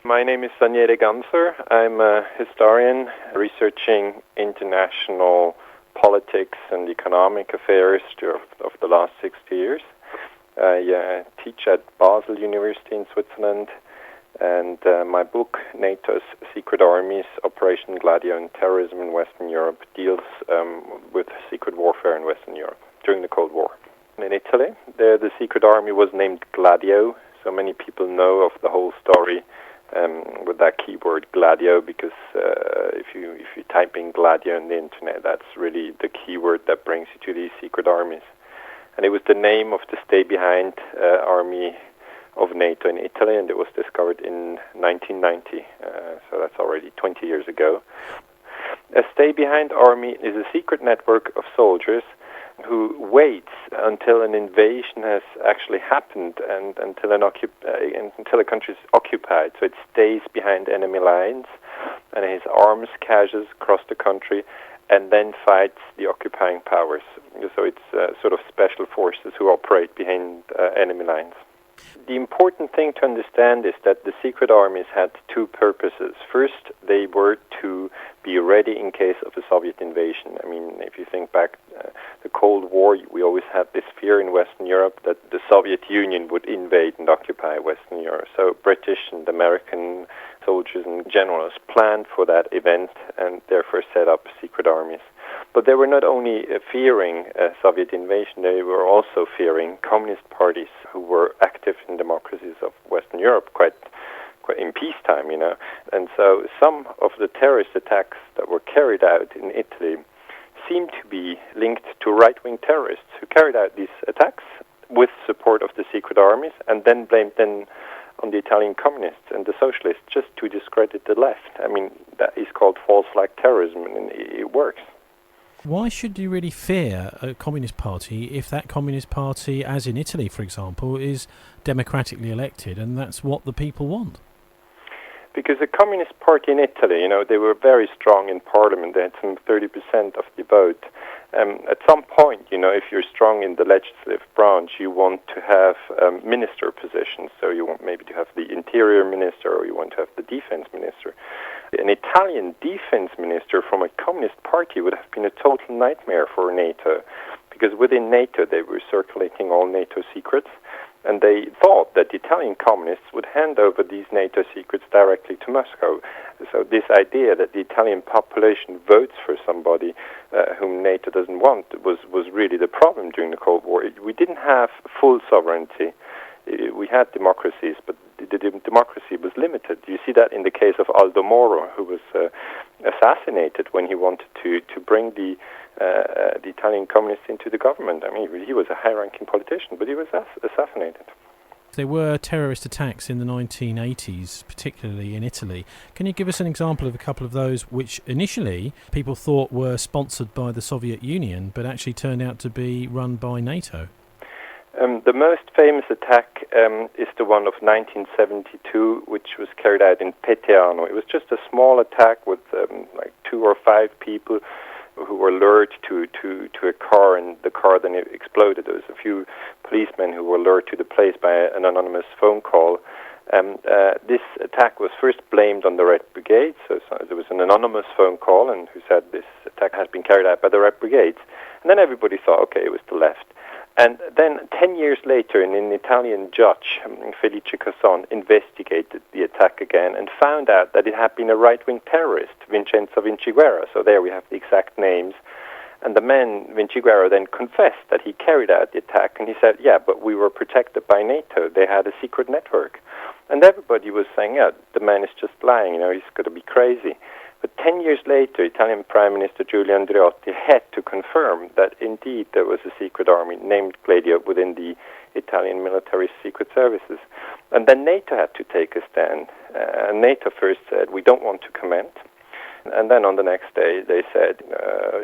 My name is Daniele Ganser. I'm a historian researching international politics and economic affairs of the last 60 years. I teach at Basel University in Switzerland, and my book, NATO's Secret Armies, Operation Gladio and Terrorism in Western Europe, deals with secret warfare in Western Europe during the Cold War. In Italy, the secret army was named Gladio, so many people know of the whole story with that keyword Gladio, because if you type in Gladio on the internet, that's really the keyword that brings you to these secret armies. And it was the name of the stay-behind army of NATO in Italy, and it was discovered in 1990, so that's already 20 years ago. A stay-behind army is a secret network of soldiers who waits until an invasion has actually happened and until a country is occupied. So it stays behind enemy lines and has arms caches across the country and then fights the occupying powers. So it's sort of special forces who operate behind enemy lines. The important thing to understand is that the secret armies had two purposes. First, they were to be ready in case of a Soviet invasion. I mean, if you think back the Cold War, we always had this fear in Western Europe that the Soviet Union would invade and occupy Western Europe. So British and American soldiers and generals planned for that event and therefore set up secret armies. But they were not only fearing a Soviet invasion, they were also fearing communist parties who were active in democracies of Western Europe, quite in peacetime, And so some of the terrorist attacks that were carried out in Italy seem to be linked to right-wing terrorists who carried out these attacks with support of the secret armies and then blamed them on the Italian communists and the socialists just to discredit the left. I mean, that is called false flag terrorism, and it works. Why should you really fear a communist party if that communist party, as in Italy, for example, is democratically elected and that's what the people want? Because the Communist Party in Italy, they were very strong in parliament. They had some 30% of the vote. At some point, if you're strong in the legislative branch, you want to have minister positions. So you want maybe to have the interior minister, or you want to have the defense minister. An Italian defense minister from a communist party would have been a total nightmare for NATO, because within NATO they were circulating all NATO secrets. And they thought that the Italian communists would hand over these NATO secrets directly to Moscow. So this idea that the Italian population votes for somebody whom NATO doesn't want was really the problem during the Cold War. We didn't have full sovereignty. We had democracies, but the democracy was limited. You see that in the case of Aldo Moro, who was assassinated when he wanted to bring the Italian communists into the government. I mean, he was a high-ranking politician, but he was assassinated. There were terrorist attacks in the 1980s, particularly in Italy. Can you give us an example of a couple of those which initially people thought were sponsored by the Soviet Union, but actually turned out to be run by NATO? The most famous attack is the one of 1972, which was carried out in Peteano. It was just a small attack with like 2 or 5 people who were lured to a car, and the car then exploded. There was a few policemen who were lured to the place by an anonymous phone call. This attack was first blamed on the Red Brigade, so there was an anonymous phone call and who said this attack has been carried out by the Red Brigades. And then everybody thought, okay, it was the left. And then 10 years later, an Italian judge, Felice Casson, investigated the attack again and found out that it had been a right-wing terrorist, Vincenzo Vinciguerra. So there we have the exact names. And the man, Vinciguerra, then confessed that he carried out the attack. And he said, yeah, but we were protected by NATO. They had a secret network. And everybody was saying, yeah, the man is just lying, he's got to be crazy. But 10 years later, Italian Prime Minister Giulio Andreotti had to confirm that indeed there was a secret army named Gladio within the Italian military secret services. And then NATO had to take a stand. NATO first said, we don't want to comment. And then on the next day, they said,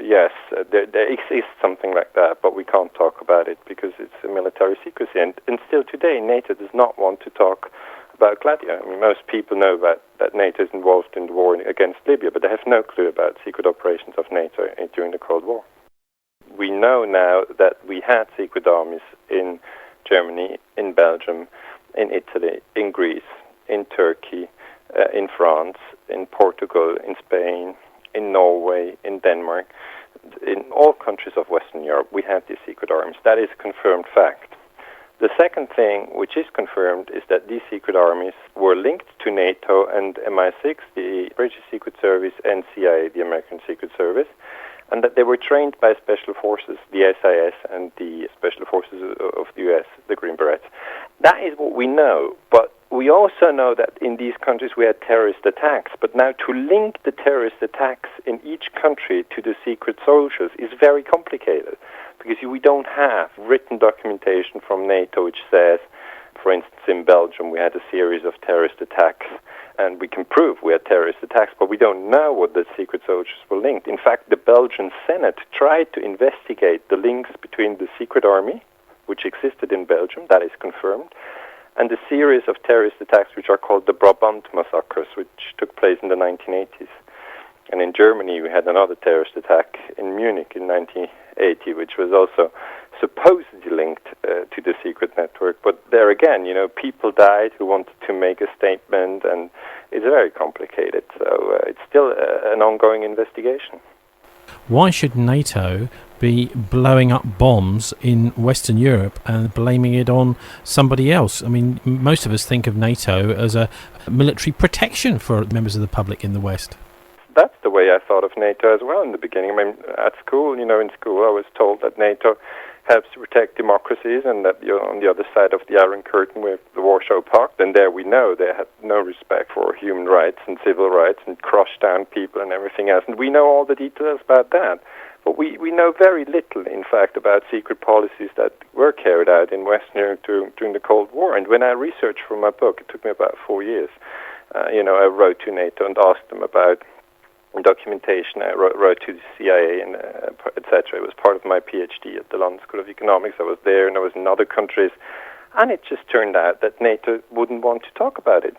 yes, there exists something like that, but we can't talk about it because it's a military secrecy. And still today, NATO does not want to talk about Gladio. I mean, most people know that NATO is involved in the war against Libya, but they have no clue about secret operations of NATO during the Cold War. We know now that we had secret armies in Germany, in Belgium, in Italy, in Greece, in Turkey, in France, in Portugal, in Spain, in Norway, in Denmark, in all countries of Western Europe, we have these secret armies. That is a confirmed fact. The second thing, which is confirmed, is that these secret armies were linked to NATO and MI6, the British Secret Service, and CIA, the American Secret Service, and that they were trained by special forces, the SIS and the special forces of the US, the Green Berets. That is what we know, but we also know that in these countries we had terrorist attacks, but now to link the terrorist attacks in each country to the secret soldiers is very complicated, because we don't have written documentation from NATO which says, for instance, in Belgium we had a series of terrorist attacks, and we can prove we had terrorist attacks, but we don't know what the secret soldiers were linked. In fact, the Belgian Senate tried to investigate the links between the secret army, which existed in Belgium, that is confirmed, and the series of terrorist attacks which are called the Brabant massacres, which took place in the 1980s. And in Germany we had another terrorist attack in Munich in 1980, which was also supposedly linked to the secret network. But there again, people died who wanted to make a statement, and it's very complicated. So it's still an ongoing investigation. Why should NATO be blowing up bombs in Western Europe and blaming it on somebody else? I mean, most of us think of NATO as a military protection for members of the public in the West. That's the way I thought of NATO as well in the beginning. I mean, at school, in school I was told that NATO helps to protect democracies, and that you're on the other side of the Iron Curtain with the Warsaw Pact, and there we know they had no respect for human rights and civil rights and crushed down people and everything else. And we know all the details about that. But we know very little, in fact, about secret policies that were carried out in Western Europe during the Cold War. And when I researched for my book, it took me about 4 years. I wrote to NATO and asked them about documentation. I wrote to the CIA and etc. It was part of my PhD at the London School of Economics. I was there and I was in other countries, and it just turned out that NATO wouldn't want to talk about it.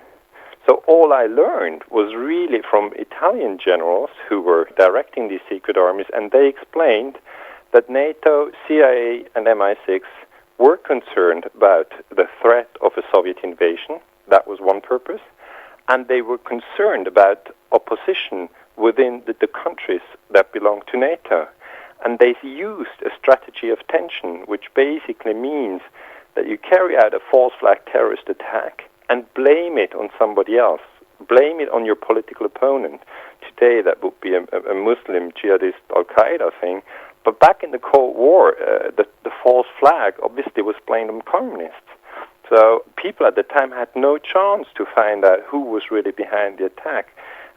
So all I learned was really from Italian generals who were directing these secret armies, and they explained that NATO, CIA, and MI6 were concerned about the threat of a Soviet invasion. That was one purpose. And they were concerned about opposition within the countries that belong to NATO. And they used a strategy of tension, which basically means that you carry out a false flag terrorist attack and blame it on somebody else. Blame it on your political opponent. Today that would be a Muslim jihadist Al-Qaeda thing. But back in the Cold War, the false flag obviously was blamed on communists. So people at the time had no chance to find out who was really behind the attack.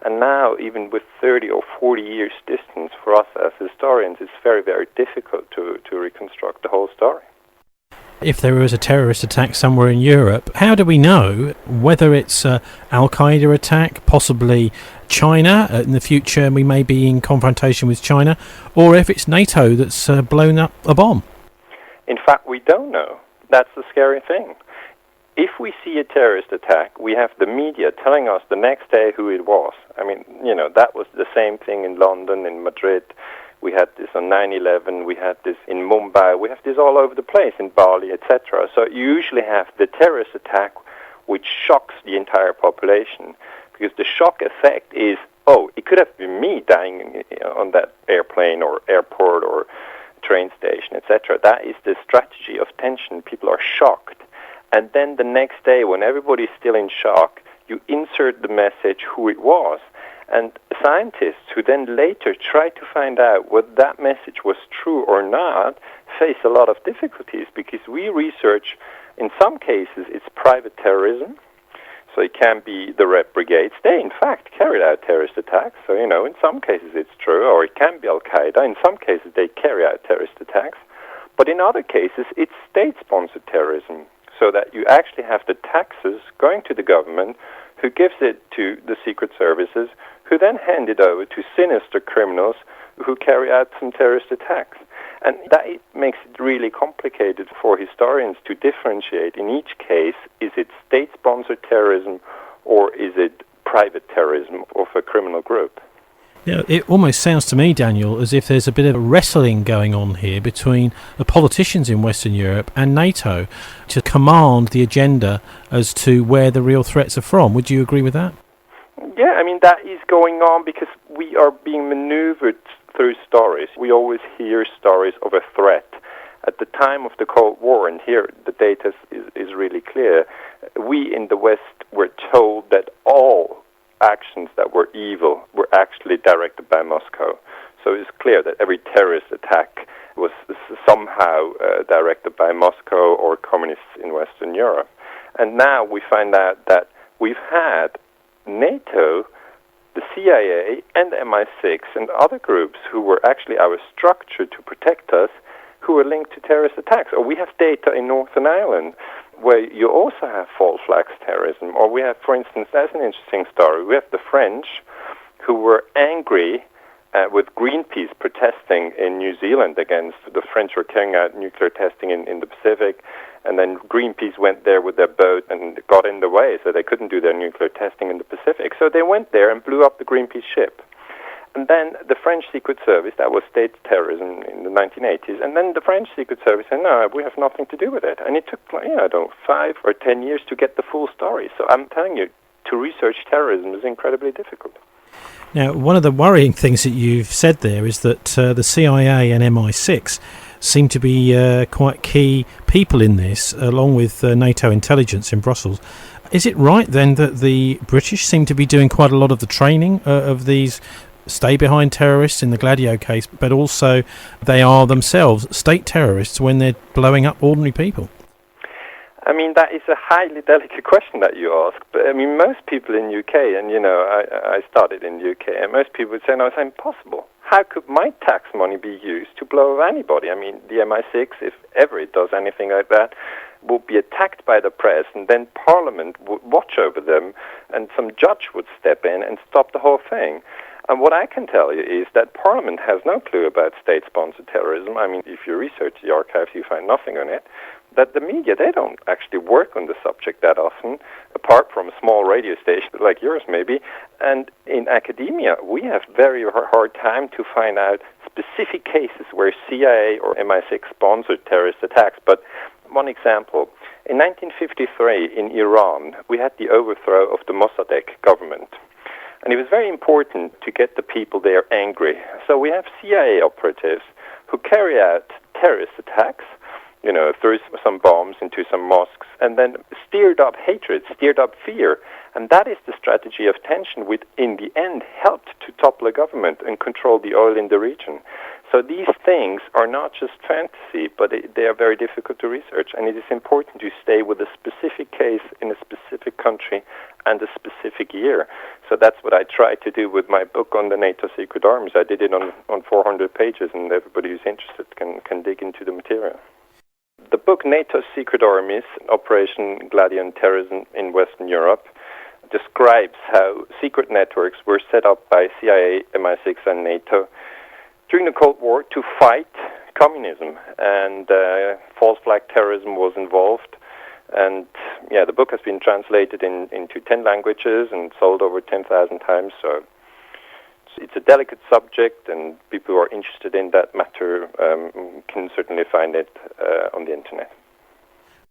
And now, even with 30 or 40 years distance, for us as historians, it's very, very difficult to reconstruct the whole story. If there was a terrorist attack somewhere in Europe, how do we know whether it's an Al-Qaeda attack, possibly China in the future, and we may be in confrontation with China, or if it's NATO that's blown up a bomb? In fact, we don't know. That's the scary thing. If we see a terrorist attack, we have the media telling us the next day who it was. I mean, that was the same thing in London, in Madrid. We had this on 9/11, we had this in Mumbai, we have this all over the place, in Bali, etc. So you usually have the terrorist attack which shocks the entire population, because the shock effect is, it could have been me dying on that airplane or airport or train station, etc. That is the strategy of tension. People are shocked. And then the next day, when everybody's still in shock, you insert the message who it was. And scientists who then later try to find out whether that message was true or not face a lot of difficulties, because we research, in some cases, it's private terrorism. So it can be the Red Brigades. They, in fact, carried out terrorist attacks. So, in some cases it's true, or it can be Al-Qaeda. In some cases they carry out terrorist attacks. But in other cases it's state-sponsored terrorism, so that you actually have the taxes going to the government, who gives it to the secret services, who then hand it over to sinister criminals who carry out some terrorist attacks. And that makes it really complicated for historians to differentiate. In each case, is it state-sponsored terrorism or is it private terrorism of a criminal group? Yeah, it almost sounds to me, Daniel, as if there's a bit of wrestling going on here between the politicians in Western Europe and NATO to command the agenda as to where the real threats are from. Would you agree with that? Yeah, I mean, that is going on because we are being maneuvered through stories. We always hear stories of a threat. At the time of the Cold War, and here the data is really clear, we in the West were told that all actions that were evil were actually directed by Moscow. So it's clear that every terrorist attack was somehow directed by Moscow or communists in Western Europe. And now we find out that we've had NATO, the CIA, and MI6 and other groups who were actually our structure to protect us, who are linked to terrorist attacks. Or we have data in Northern Ireland where you also have false flags terrorism. Or we have, for instance, that's an interesting story, we have the French who were angry with Greenpeace protesting in New Zealand against the French were carrying out nuclear testing in the Pacific, and then Greenpeace went there with their boat and got in the way, so they couldn't do their nuclear testing in the Pacific. So they went there and blew up the Greenpeace ship. And then the French Secret Service, that was state terrorism in the 1980s, and then the French Secret Service said, no, we have nothing to do with it. And it took, 5 or 10 years to get the full story. So I'm telling you, to research terrorism is incredibly difficult. Now, one of the worrying things that you've said there is that the CIA and MI6 seem to be quite key people in this, along with NATO intelligence in Brussels. Is it right then that the British seem to be doing quite a lot of the training of these stay-behind terrorists in the Gladio case, but also they are themselves state terrorists when they're blowing up ordinary people? I mean, that is a highly delicate question that you ask. But I mean, most people in UK, and I started in UK, and most people would say, no, it's impossible. How could my tax money be used to blow up anybody? I mean, the MI6, if ever it does anything like that, will be attacked by the press, and then Parliament would watch over them, and some judge would step in and stop the whole thing. And what I can tell you is that Parliament has no clue about state-sponsored terrorism. I mean, if you research the archives, you find nothing on it. That the media, they don't actually work on the subject that often, apart from a small radio station like yours maybe. And in academia, we have very hard time to find out specific cases where CIA or MI6 sponsored terrorist attacks. But one example, in 1953 in Iran, we had the overthrow of the Mossadegh government. And it was very important to get the people there angry. So we have CIA operatives who carry out terrorist attacks, threw some bombs into some mosques, and then stirred up hatred, stirred up fear. And that is the strategy of tension, which in the end helped to topple a government and control the oil in the region. So these things are not just fantasy, but they are very difficult to research. And it is important to stay with a specific case in a specific country and a specific year. So that's what I try to do with my book on the NATO secret armies. I did it on 400 pages, and everybody who's interested can dig into the material. The book NATO Secret Armies, Operation Gladio and Terrorism in Western Europe, describes how secret networks were set up by CIA, MI6 and NATO during the Cold War to fight communism, and false flag terrorism was involved. And the book has been translated into 10 languages and sold over 10,000 times. So it's a delicate subject, and people who are interested in that matter can certainly find it on the internet.